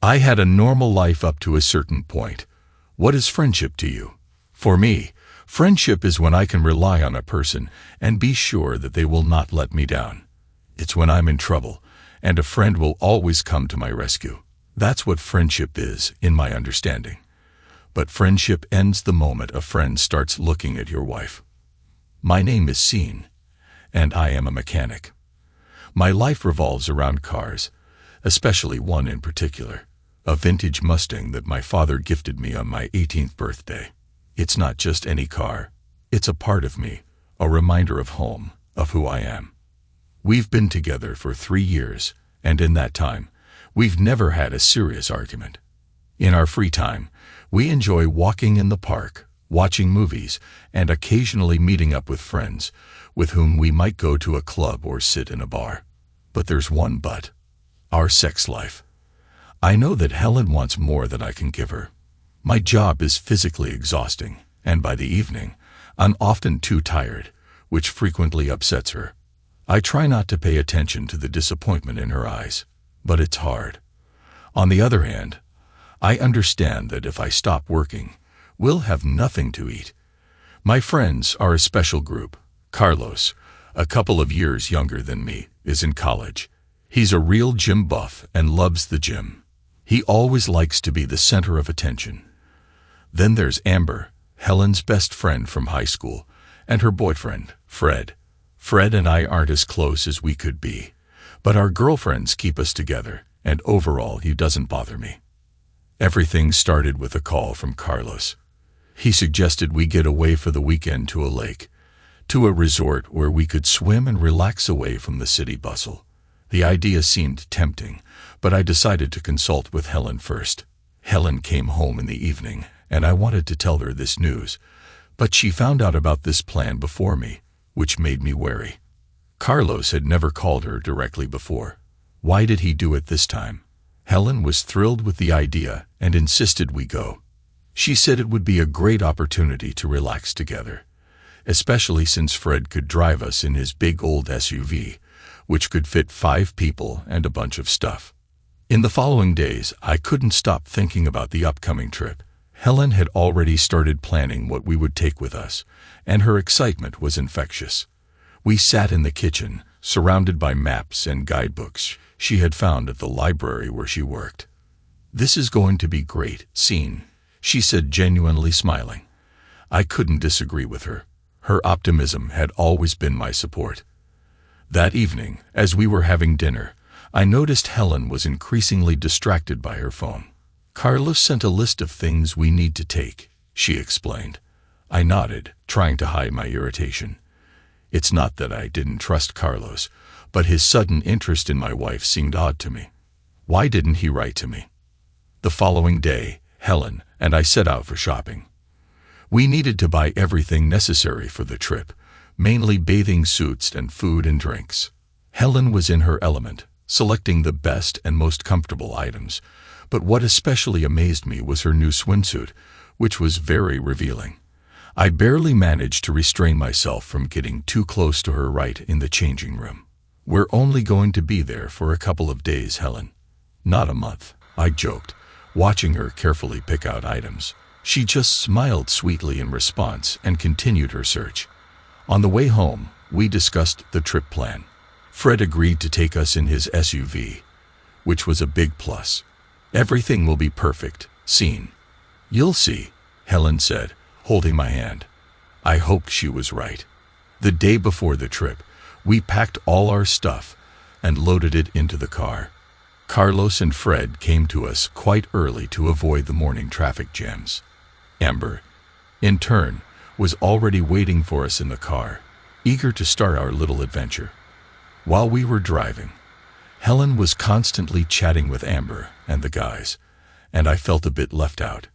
I had a normal life up to a certain point. What is friendship to you? For me, friendship is when I can rely on a person and be sure that they will not let me down. It's when I'm in trouble, and a friend will always come to my rescue. That's what friendship is, in my understanding. But friendship ends the moment a friend starts looking at your wife. My name is Scene, and I am a mechanic. My life revolves around cars, especially one in particular, a vintage Mustang that my father gifted me on my 18th birthday. It's not just any car. It's a part of me, a reminder of home, of who I am. We've been together for 3 years, and in that time, we've never had a serious argument. In our free time, we enjoy walking in the park, watching movies, and occasionally meeting up with friends, with whom we might go to a club or sit in a bar. But there's one but. Our sex life. I know that Helen wants more than I can give her. My job is physically exhausting, and by the evening, I'm often too tired, which frequently upsets her. I try not to pay attention to the disappointment in her eyes, but it's hard. On the other hand, I understand that if I stop working, we'll have nothing to eat. My friends are a special group. Carlos, a couple of years younger than me, is in college. He's a real gym buff and loves the gym. He always likes to be the center of attention. Then there's Amber, Helen's best friend from high school, and her boyfriend, Fred. Fred and I aren't as close as we could be, but our girlfriends keep us together, and overall he doesn't bother me. Everything started with a call from Carlos. He suggested we get away for the weekend to a lake, to a resort where we could swim and relax away from the city bustle. The idea seemed tempting, but I decided to consult with Helen first. Helen came home in the evening, and I wanted to tell her this news, but she found out about this plan before me, which made me wary. Carlos had never called her directly before. Why did he do it this time? Helen was thrilled with the idea and insisted we go. She said it would be a great opportunity to relax together, especially since Fred could drive us in his big old SUV, which could fit 5 people and a bunch of stuff. In the following days, I couldn't stop thinking about the upcoming trip. Helen had already started planning what we would take with us, and her excitement was infectious. We sat in the kitchen, surrounded by maps and guidebooks she had found at the library where she worked. "This is going to be great, Scene," she said, genuinely smiling. I couldn't disagree with her. Her optimism had always been my support. That evening, as we were having dinner, I noticed Helen was increasingly distracted by her phone. "Carlos sent a list of things we need to take," she explained. I nodded, trying to hide my irritation. It's not that I didn't trust Carlos, but his sudden interest in my wife seemed odd to me. Why didn't he write to me? The following day, Helen and I set out for shopping. We needed to buy everything necessary for the trip, mainly bathing suits and food and drinks. Helen was in her element, selecting the best and most comfortable items, but what especially amazed me was her new swimsuit, which was very revealing. I barely managed to restrain myself from getting too close to her right in the changing room. "We're only going to be there for a couple of days, Helen. Not a month," I joked, watching her carefully pick out items. She just smiled sweetly in response and continued her search. On the way home, we discussed the trip plan. Fred agreed to take us in his SUV, which was a big plus. "Everything will be perfect, Scene." "You'll see," Helen said, holding my hand. I hoped she was right. The day before the trip, we packed all our stuff and loaded it into the car. Carlos and Fred came to us quite early to avoid the morning traffic jams. Amber, in turn, was already waiting for us in the car, eager to start our little adventure. While we were driving, Helen was constantly chatting with Amber and the guys, and I felt a bit left out.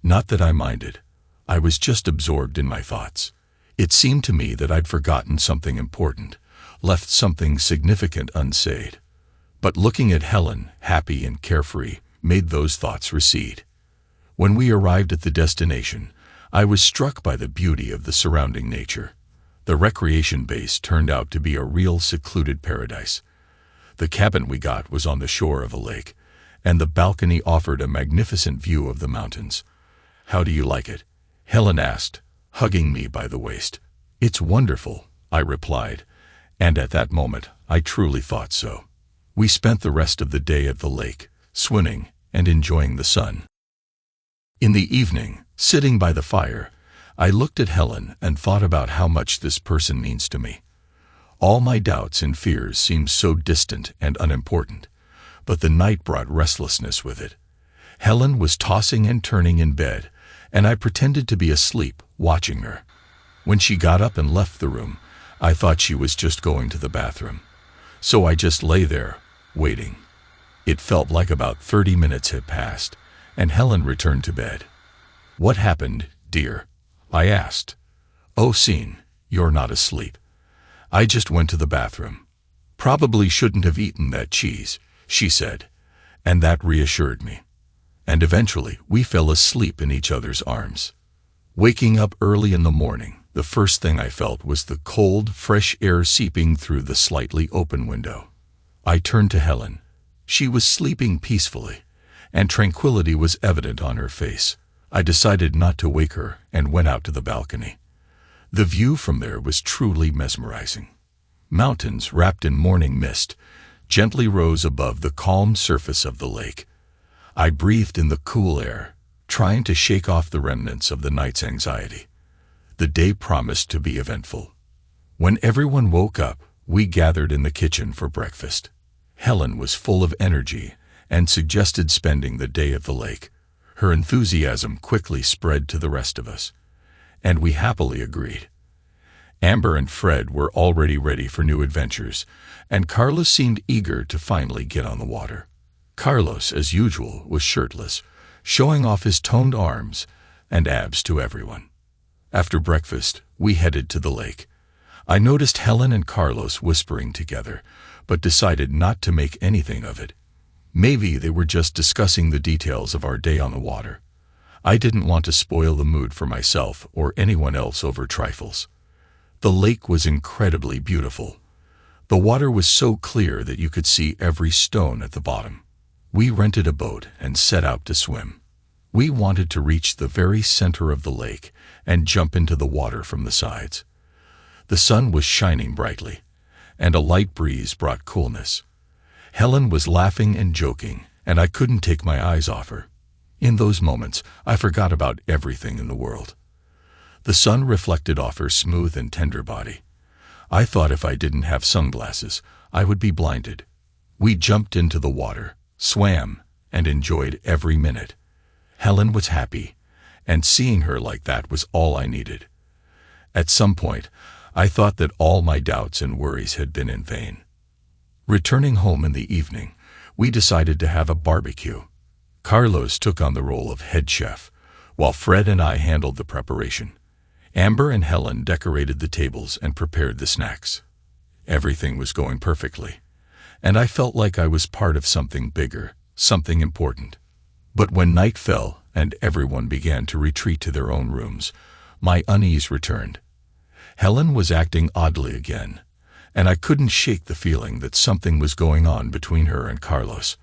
Not that I minded. I was just absorbed in my thoughts. It seemed to me that I'd forgotten something important, left something significant unsaid. But looking at Helen, happy and carefree, made those thoughts recede. When we arrived at the destination, I was struck by the beauty of the surrounding nature. The recreation base turned out to be a real secluded paradise. The cabin we got was on the shore of a lake, and the balcony offered a magnificent view of the mountains. "How do you like it?" Helen asked, hugging me by the waist. "It's wonderful," I replied, and at that moment I truly thought so. We spent the rest of the day at the lake, swimming and enjoying the sun. In the evening, sitting by the fire, I looked at Helen and thought about how much this person means to me. All my doubts and fears seemed so distant and unimportant, but the night brought restlessness with it. Helen was tossing and turning in bed, and I pretended to be asleep, watching her. When she got up and left the room, I thought she was just going to the bathroom. So I just lay there, waiting. It felt like about 30 minutes had passed, and Helen returned to bed. "What happened, dear?" I asked. "Oh, Scene, you're not asleep. I just went to the bathroom. Probably shouldn't have eaten that cheese," she said, and that reassured me. And eventually we fell asleep in each other's arms. Waking up early in the morning, the first thing I felt was the cold, fresh air seeping through the slightly open window. I turned to Helen. She was sleeping peacefully, and tranquility was evident on her face. I decided not to wake her and went out to the balcony. The view from there was truly mesmerizing. Mountains wrapped in morning mist gently rose above the calm surface of the lake. I breathed in the cool air, trying to shake off the remnants of the night's anxiety. The day promised to be eventful. When everyone woke up, we gathered in the kitchen for breakfast. Helen was full of energy and suggested spending the day at the lake. Her enthusiasm quickly spread to the rest of us, and we happily agreed. Amber and Fred were already ready for new adventures, and Carlos seemed eager to finally get on the water. Carlos, as usual, was shirtless, showing off his toned arms and abs to everyone. After breakfast, we headed to the lake. I noticed Helen and Carlos whispering together, but decided not to make anything of it. Maybe they were just discussing the details of our day on the water. I didn't want to spoil the mood for myself or anyone else over trifles. The lake was incredibly beautiful. The water was so clear that you could see every stone at the bottom. We rented a boat and set out to swim. We wanted to reach the very center of the lake and jump into the water from the sides. The sun was shining brightly, and a light breeze brought coolness. Helen was laughing and joking, and I couldn't take my eyes off her. In those moments, I forgot about everything in the world. The sun reflected off her smooth and tender body. I thought if I didn't have sunglasses, I would be blinded. We jumped into the water, swam, and enjoyed every minute. Helen was happy, and seeing her like that was all I needed. At some point, I thought that all my doubts and worries had been in vain. Returning home in the evening, we decided to have a barbecue. Carlos took on the role of head chef, while Fred and I handled the preparation. Amber and Helen decorated the tables and prepared the snacks. Everything was going perfectly, and I felt like I was part of something bigger, something important. But when night fell and everyone began to retreat to their own rooms, my unease returned. Helen was acting oddly again, and I couldn't shake the feeling that something was going on between her and Carlos.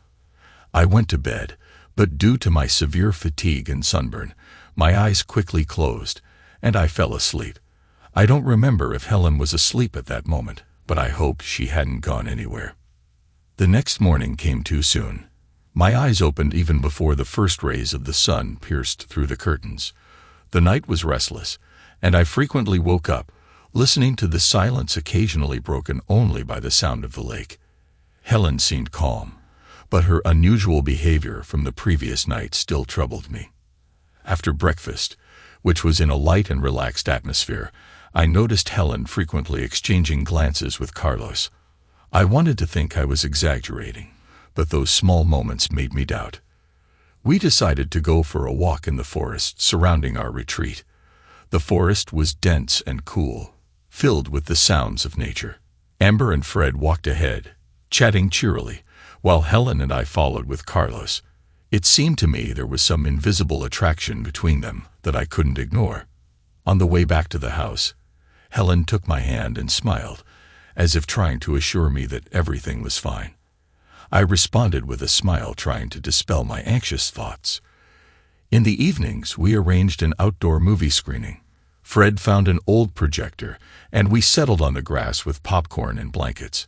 I went to bed, but due to my severe fatigue and sunburn, my eyes quickly closed, and I fell asleep. I don't remember if Helen was asleep at that moment, but I hoped she hadn't gone anywhere. The next morning came too soon. My eyes opened even before the first rays of the sun pierced through the curtains. The night was restless, and I frequently woke up, listening to the silence occasionally broken only by the sound of the lake. Helen seemed calm, but her unusual behavior from the previous night still troubled me. After breakfast, which was in a light and relaxed atmosphere, I noticed Helen frequently exchanging glances with Carlos. I wanted to think I was exaggerating, but those small moments made me doubt. We decided to go for a walk in the forest surrounding our retreat. The forest was dense and cool, filled with the sounds of nature. Amber and Fred walked ahead, chatting cheerily, while Helen and I followed with Carlos. It seemed to me there was some invisible attraction between them that I couldn't ignore. On the way back to the house, Helen took my hand and smiled, as if trying to assure me that everything was fine. I responded with a smile, trying to dispel my anxious thoughts. In the evenings, we arranged an outdoor movie screening. Fred found an old projector, and we settled on the grass with popcorn and blankets.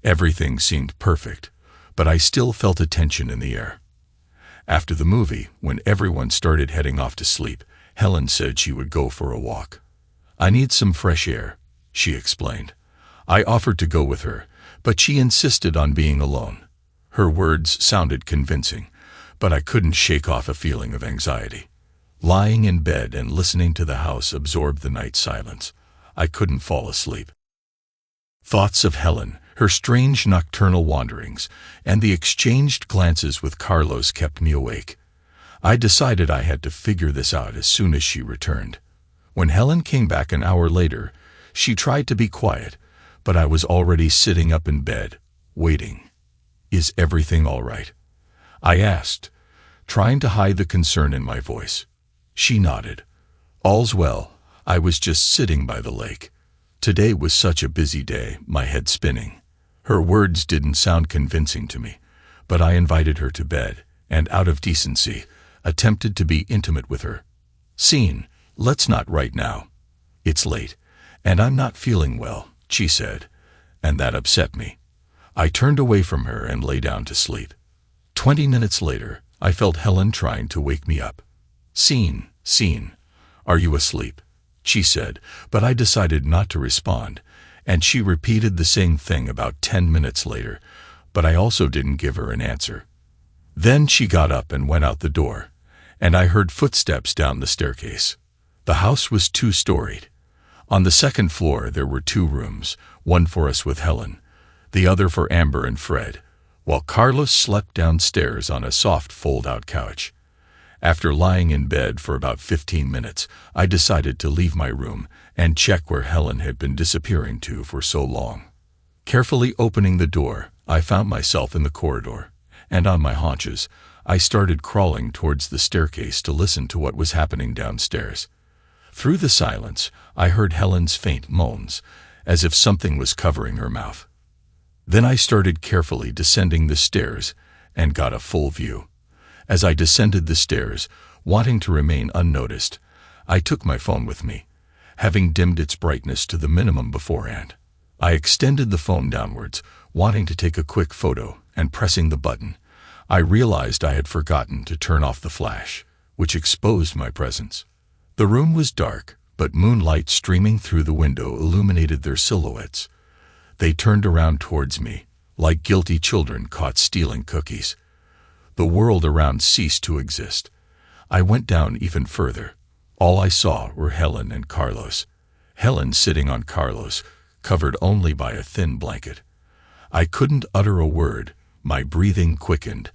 Everything seemed perfect, but I still felt a tension in the air. After the movie, when everyone started heading off to sleep, Helen said she would go for a walk. "I need some fresh air," she explained. I offered to go with her, but she insisted on being alone. Her words sounded convincing, but I couldn't shake off a feeling of anxiety. Lying in bed and listening to the house absorb the night silence, I couldn't fall asleep. Thoughts of Helen, her strange nocturnal wanderings, and the exchanged glances with Carlos kept me awake. I decided I had to figure this out as soon as she returned. When Helen came back an hour later, she tried to be quiet, but I was already sitting up in bed, waiting. "Is everything all right?" I asked, trying to hide the concern in my voice. She nodded. "All's well. I was just sitting by the lake. Today was such a busy day, my head spinning." Her words didn't sound convincing to me, but I invited her to bed, and out of decency, attempted to be intimate with her. "Scene, let's not right now. It's late, and I'm not feeling well," she said, and that upset me. I turned away from her and lay down to sleep. 20 minutes later, I felt Helen trying to wake me up. Scene, are you asleep?" she said, but I decided not to respond, and she repeated the same thing about 10 minutes later, but I also didn't give her an answer. Then she got up and went out the door, and I heard footsteps down the staircase. The house was 2-storied. On the second floor there were 2 rooms, one for us with Helen, the other for Amber and Fred, while Carlos slept downstairs on a soft fold-out couch. After lying in bed for about 15 minutes, I decided to leave my room and check where Helen had been disappearing to for so long. Carefully opening the door, I found myself in the corridor, and on my haunches, I started crawling towards the staircase to listen to what was happening downstairs. Through the silence, I heard Helen's faint moans, as if something was covering her mouth. Then I started carefully descending the stairs and got a full view. As I descended the stairs, wanting to remain unnoticed, I took my phone with me, having dimmed its brightness to the minimum beforehand. I extended the phone downwards, wanting to take a quick photo, and pressing the button, I realized I had forgotten to turn off the flash, which exposed my presence. The room was dark, but moonlight streaming through the window illuminated their silhouettes. They turned around towards me, like guilty children caught stealing cookies. The world around ceased to exist. I went down even further. All I saw were Helen and Carlos. Helen sitting on Carlos, covered only by a thin blanket. I couldn't utter a word, my breathing quickened,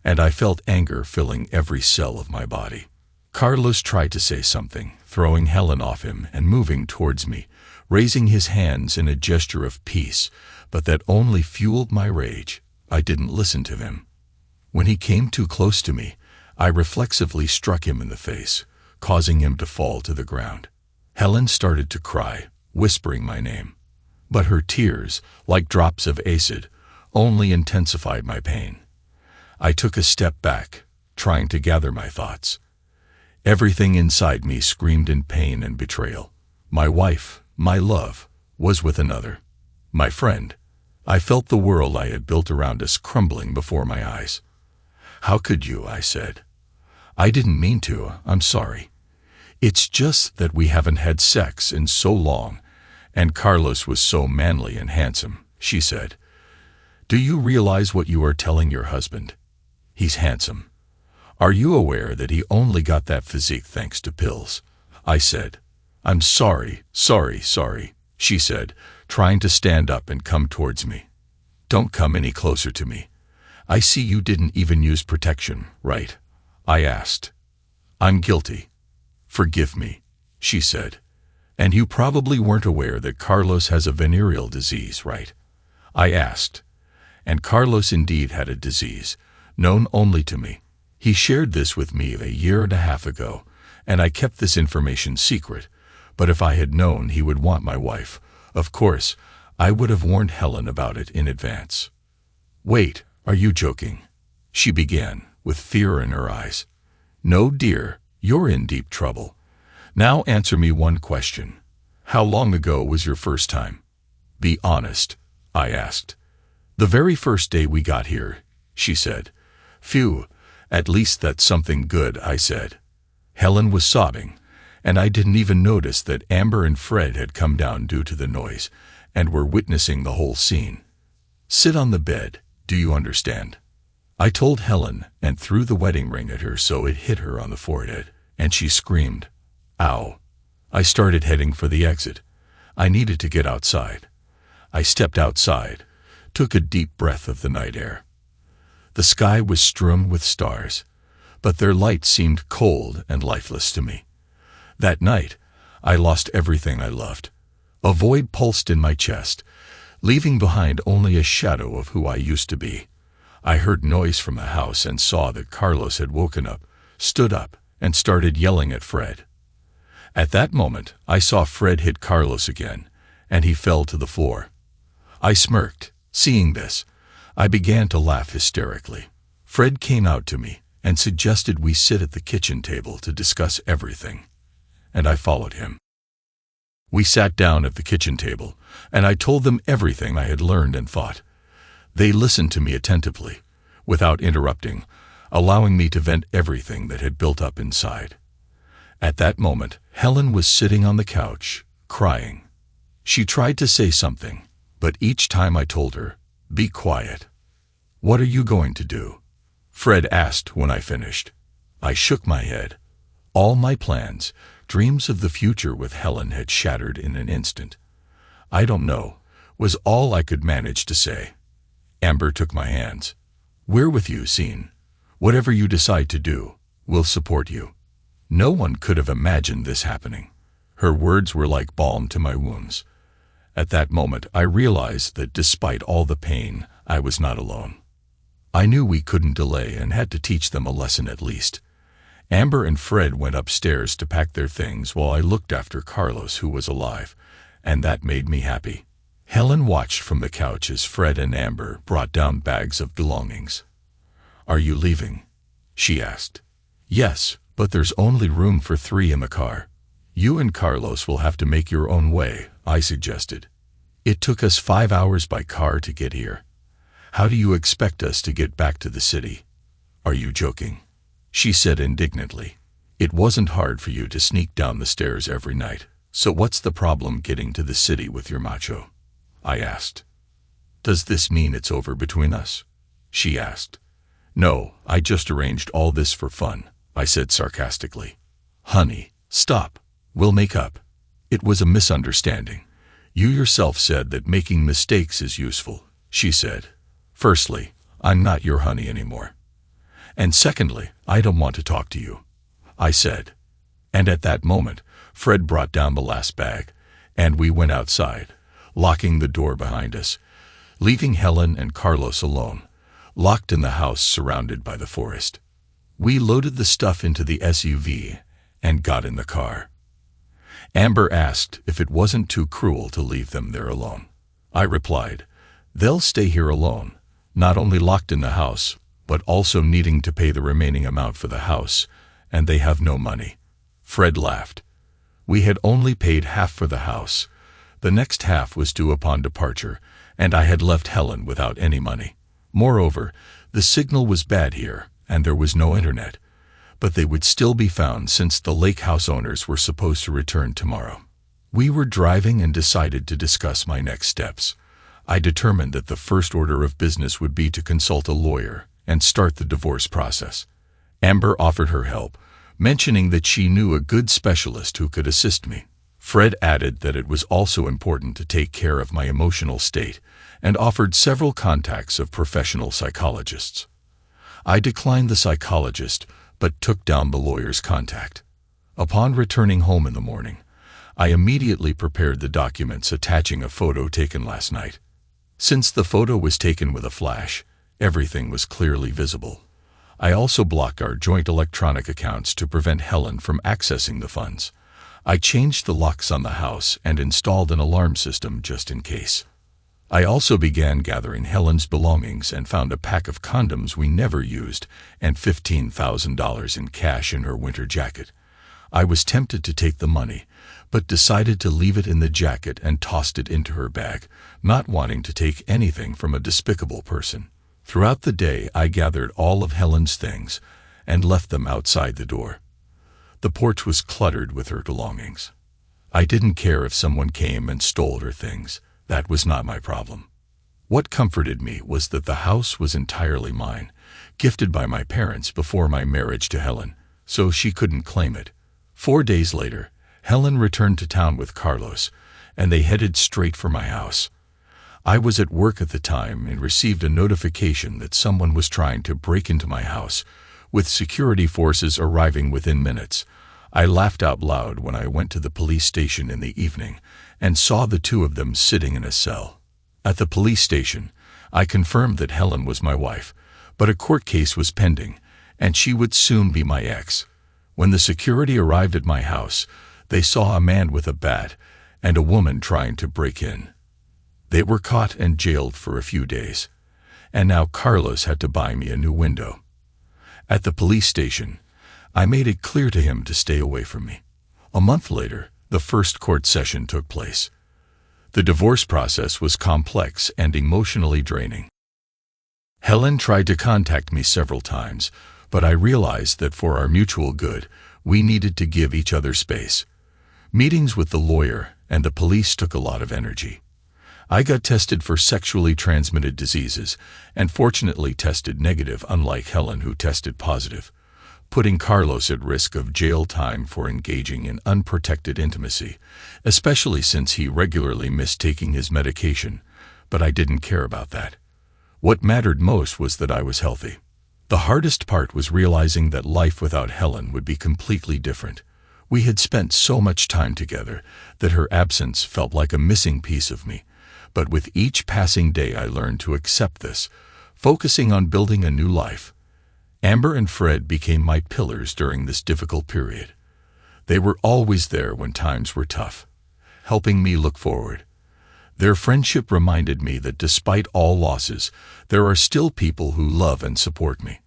and I felt anger filling every cell of my body. Carlos tried to say something, throwing Helen off him and moving towards me, raising his hands in a gesture of peace, but that only fueled my rage. I didn't listen to him. When he came too close to me, I reflexively struck him in the face, causing him to fall to the ground. Helen started to cry, whispering my name. But her tears, like drops of acid, only intensified my pain. I took a step back, trying to gather my thoughts. Everything inside me screamed in pain and betrayal. My wife, my love, was with another. My friend. I felt the world I had built around us crumbling before my eyes. "How could you?" I said. "I didn't mean to, I'm sorry. It's just that we haven't had sex in so long, and Carlos was so manly and handsome," she said. "Do you realize what you are telling your husband? He's handsome. Are you aware that he only got that physique thanks to pills?" I said. "I'm sorry, she said, trying to stand up and come towards me. "Don't come any closer to me. I see you didn't even use protection, right?" I asked. "I'm guilty. Forgive me," she said. "And you probably weren't aware that Carlos has a venereal disease, right?" I asked. And Carlos indeed had a disease, known only to me. He shared this with me a year and a half ago, and I kept this information secret, but if I had known he would want my wife, of course, I would have warned Helen about it in advance. "Wait," Are you joking? She began, with fear in her eyes. No, dear, you're in deep trouble. Now answer me one question. How long ago was your first time? Be honest, I asked. The very first day we got here, she said. Phew, at least that's something good, I said. Helen was sobbing, and I didn't even notice that Amber and Fred had come down due to the noise and were witnessing the whole scene. Sit on the bed, do you understand? I told Helen and threw the wedding ring at her so it hit her on the forehead, and she screamed, Ow. I started heading for the exit. I needed to get outside. I stepped outside, took a deep breath of the night air. The sky was strewn with stars, but their light seemed cold and lifeless to me. That night, I lost everything I loved. A void pulsed in my chest, leaving behind only a shadow of who I used to be. I heard noise from the house and saw that Carlos had woken up, stood up, and started yelling at Fred. At that moment, I saw Fred hit Carlos again, and he fell to the floor. I smirked. Seeing this, I began to laugh hysterically. Fred came out to me and suggested we sit at the kitchen table to discuss everything, and I followed him. We sat down at the kitchen table, and I told them everything I had learned and thought. They listened to me attentively, without interrupting, allowing me to vent everything that had built up inside. At that moment, Helen was sitting on the couch, crying. She tried to say something, but each time I told her, Be quiet. What are you going to do? Fred asked when I finished. I shook my head. All my plans, dreams of the future with Helen had shattered in an instant. I don't know, was all I could manage to say. Amber took my hands. We're with you, Scene. Whatever you decide to do, we'll support you. No one could have imagined this happening. Her words were like balm to my wounds. At that moment, I realized that despite all the pain, I was not alone. I knew we couldn't delay and had to teach them a lesson at least. Amber and Fred went upstairs to pack their things while I looked after Carlos, who was alive, and that made me happy. Helen watched from the couch as Fred and Amber brought down bags of belongings. Are you leaving? She asked. Yes, but there's only room for 3 in the car. You and Carlos will have to make your own way, I suggested. It took us 5 hours by car to get here. How do you expect us to get back to the city? Are you joking? She said indignantly. It wasn't hard for you to sneak down the stairs every night, so what's the problem getting to the city with your macho? I asked. Does this mean it's over between us? She asked. No, I just arranged all this for fun, I said sarcastically. Honey, stop. We'll make up. It was a misunderstanding. You yourself said that making mistakes is useful, she said. Firstly, I'm not your honey anymore. And secondly, I don't want to talk to you, I said. And at that moment, Fred brought down the last bag, and we went outside, locking the door behind us, leaving Helen and Carlos alone, locked in the house surrounded by the forest. We loaded the stuff into the SUV and got in the car. Amber asked if it wasn't too cruel to leave them there alone. I replied, they'll stay here alone, not only locked in the house, but also needing to pay the remaining amount for the house, and they have no money. Fred laughed. We had only paid half for the house. The next half was due upon departure, and I had left Helen without any money. Moreover, the signal was bad here, and there was no internet, but they would still be found since the lake house owners were supposed to return tomorrow. We were driving and decided to discuss my next steps. I determined that the first order of business would be to consult a lawyer and start the divorce process. Amber offered her help, mentioning that she knew a good specialist who could assist me. Fred added that it was also important to take care of my emotional state and offered several contacts of professional psychologists. I declined the psychologist, but took down the lawyer's contact. Upon returning home in the morning, I immediately prepared the documents attaching a photo taken last night. Since the photo was taken with a flash, everything was clearly visible. I also blocked our joint electronic accounts to prevent Helen from accessing the funds. I changed the locks on the house and installed an alarm system just in case. I also began gathering Helen's belongings and found a pack of condoms we never used and $15,000 in cash in her winter jacket. I was tempted to take the money, but decided to leave it in the jacket and tossed it into her bag, not wanting to take anything from a despicable person. Throughout the day, I gathered all of Helen's things and left them outside the door. The porch was cluttered with her belongings. I didn't care if someone came and stole her things. That was not my problem. What comforted me was that the house was entirely mine, gifted by my parents before my marriage to Helen, so she couldn't claim it. 4 days later, Helen returned to town with Carlos, and they headed straight for my house. I was at work at the time and received a notification that someone was trying to break into my house, with security forces arriving within minutes. I laughed out loud when I went to the police station in the evening and saw the two of them sitting in a cell. At the police station, I confirmed that Helen was my wife, but a court case was pending, and she would soon be my ex. When the security arrived at my house, they saw a man with a bat and a woman trying to break in. They were caught and jailed for a few days, and now Carlos had to buy me a new window. At the police station, I made it clear to him to stay away from me. A month later, the first court session took place. The divorce process was complex and emotionally draining. Helen tried to contact me several times, but I realized that for our mutual good, we needed to give each other space. Meetings with the lawyer and the police took a lot of energy. I got tested for sexually transmitted diseases and fortunately tested negative, unlike Helen, who tested positive, putting Carlos at risk of jail time for engaging in unprotected intimacy, especially since he regularly missed taking his medication, but I didn't care about that. What mattered most was that I was healthy. The hardest part was realizing that life without Helen would be completely different. We had spent so much time together that her absence felt like a missing piece of me, but with each passing day I learned to accept this, focusing on building a new life. Amber and Fred became my pillars during this difficult period. They were always there when times were tough, helping me look forward. Their friendship reminded me that despite all losses, there are still people who love and support me.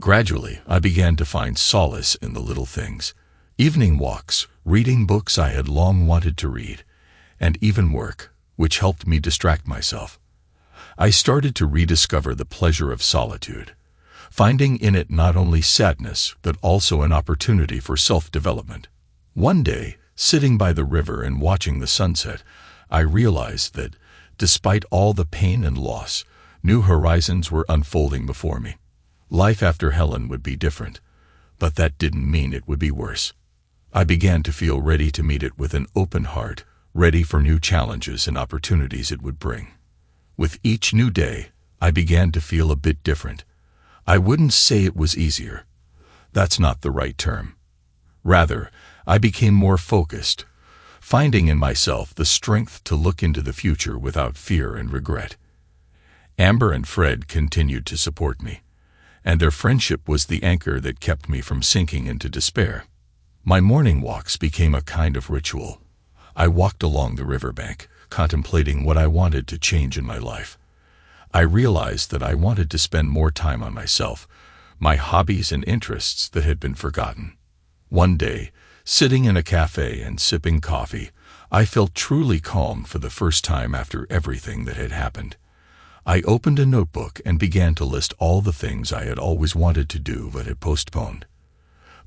Gradually, I began to find solace in the little things. Evening walks, reading books I had long wanted to read, and even work, which helped me distract myself. I started to rediscover the pleasure of solitude, finding in it not only sadness but also an opportunity for self-development. One day, sitting by the river and watching the sunset, I realized that, despite all the pain and loss, new horizons were unfolding before me. Life after Helen would be different, but that didn't mean it would be worse. I began to feel ready to meet it with an open heart, ready for new challenges and opportunities it would bring. With each new day, I began to feel a bit different. I wouldn't say it was easier. That's not the right term. Rather, I became more focused, finding in myself the strength to look into the future without fear and regret. Amber and Fred continued to support me, and their friendship was the anchor that kept me from sinking into despair. My morning walks became a kind of ritual. I walked along the riverbank, contemplating what I wanted to change in my life. I realized that I wanted to spend more time on myself, my hobbies and interests that had been forgotten. One day, sitting in a cafe and sipping coffee, I felt truly calm for the first time after everything that had happened. I opened a notebook and began to list all the things I had always wanted to do but had postponed.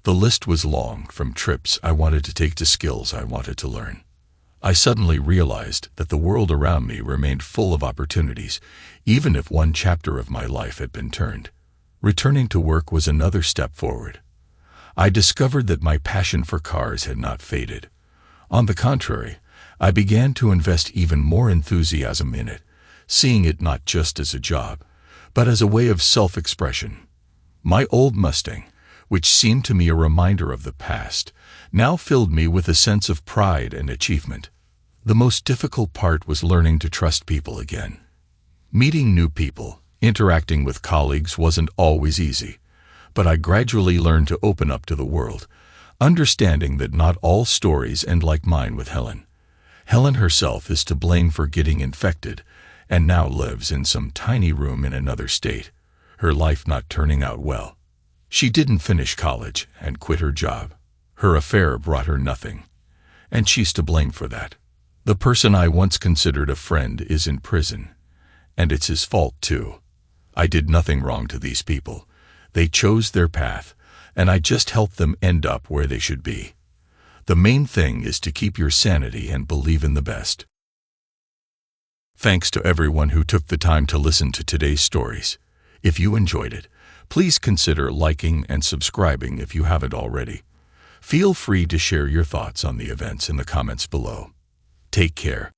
The list was long, from trips I wanted to take to skills I wanted to learn. I suddenly realized that the world around me remained full of opportunities, even if one chapter of my life had been turned. Returning to work was another step forward. I discovered that my passion for cars had not faded. On the contrary, I began to invest even more enthusiasm in it, seeing it not just as a job, but as a way of self-expression. My old Mustang, which seemed to me a reminder of the past, now filled me with a sense of pride and achievement. The most difficult part was learning to trust people again. Meeting new people, interacting with colleagues wasn't always easy, but I gradually learned to open up to the world, understanding that not all stories end like mine with Helen. Helen herself is to blame for getting infected, and now lives in some tiny room in another state, her life not turning out well. She didn't finish college and quit her job. Her affair brought her nothing, and she's to blame for that. The person I once considered a friend is in prison, and it's his fault too. I did nothing wrong to these people. They chose their path, and I just helped them end up where they should be. The main thing is to keep your sanity and believe in the best. Thanks to everyone who took the time to listen to today's stories. If you enjoyed it, please consider liking and subscribing if you haven't already. Feel free to share your thoughts on the events in the comments below. Take care,